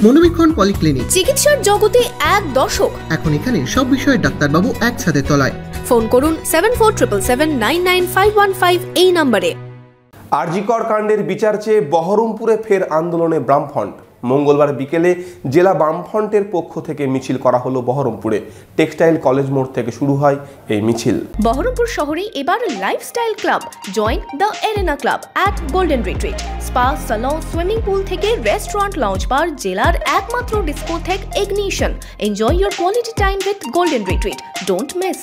মনোবীক্ষণ polyclinic, চিকিৎসার জগতে এক দশক। এখন এখানে সব বিষয়ে ডাক্তারবাবু এক ছাদের তলায়। ফোন করুন 7477799515 এই নম্বরে। আরজি কর কাণ্ডের বিচার চেয়ে বহরমপুরে ফের আন্দোলনে বামফ্রন্ট। মঙ্গলবার বিকেলে জেলা বামফ্রন্টের পক্ষ থেকে মিছিল করা হলো বহরমপুরে। টেক্সটাইল কলেজ মোড় থেকে শুরু হয় এই মিছিল। বহরমপুর শহরে এবার lifestyle club, join the arena club at golden retreat, spa, salon, swimming pool থেকে রেস্টুরেন্ট, লঞ্চ বার, জেলার একমাত্র discotheque ignition. Enjoy your quality time with golden retreat. Don't miss.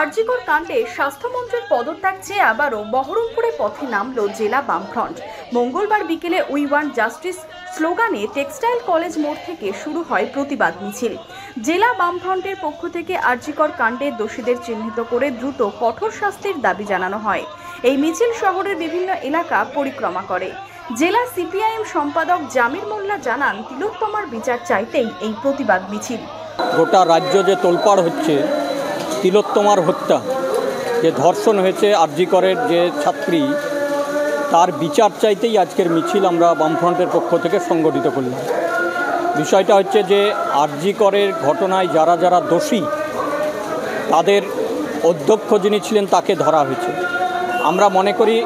RG Kar কাণ্ডে স্বাস্থ্যমন্ত্রীর পদত্যাগ চেয়ে আবারও বহরমপুরে পথে নামল জেলা বামফ্রন্ট। মঙ্গলবার বিকেলে উই ওয়ান্ট জাস্টিস স্লোগানে টেক্সটাইল কলেজ মোড় থেকে শুরু হয় প্রতিবাদ মিছিল। জেলা বামফ্রন্টের পক্ষ থেকে আরজি কর কাণ্ডে দোষীদের চিহ্নিত করে দ্রুত কঠোর শাস্তির দাবি জানানো হয়। এই মিছিল শহরের বিভিন্ন এলাকা পরিক্রমা করে। জেলা সিপিআইএম সম্পাদক জামির মোল্লা জানান, তিলোত্তমার বিচার চাইতেই এই প্রতিবাদ মিছিল। গোটা রাজ্য যে তোলপাড় হচ্ছে, তিলোত্তমার হত্যা, যে ধর্ষণ হয়েছে আরজি করের যে ছাত্রী, তার বিচার চাইতেই আজকের মিছিল আমরা বামফ্রন্টের পক্ষ থেকে সংগঠিত করলাম। বিষয়টা হচ্ছে যে আরজি করের ঘটনায় যারা যারা দোষী, তাদের অধ্যক্ষ যিনি ছিলেন তাকে ধরা হয়েছে। আমরা মনে করি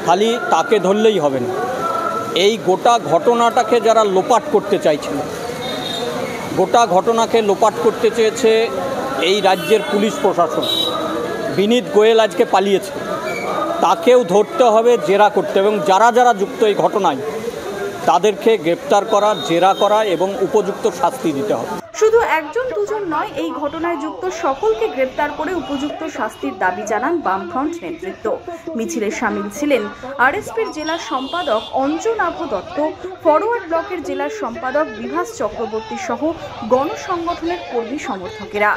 খালি তাকে ধরলেই হবে না, এই গোটা ঘটনাটাকে যারা লোপাট করতে চাইছিল, গোটা ঘটনাকে লোপাট করতে চেয়েছে এই রাজ্যের পুলিশ প্রশাসন। বিনীত গোয়েল আজকে পালিয়েছে, তাকেও ধরতে হবে, জেরা করতে হবে, এবং যারা যারা যুক্ত এই ঘটনায় তাদেরকে গ্রেপ্তার করা, জেরা করা এবং উপযুক্ত শাস্তি দিতে হবে। শুধু একজন দুজন নয়, এই ঘটনায় যুক্ত সকলকে গ্রেপ্তার করে উপযুক্ত শাস্তির দাবি জানান বামফ্রন্ট নেতৃত্ব। মিছিলে শামিল ছিলেন আরএসপির জেলা সম্পাদক অঞ্জনাভ দত্ত, ফরওয়ার্ড ব্লকের জেলার সম্পাদক বিভাস চক্রবর্তী সহ গণসংগঠনের কর্মী সমর্থকেরা।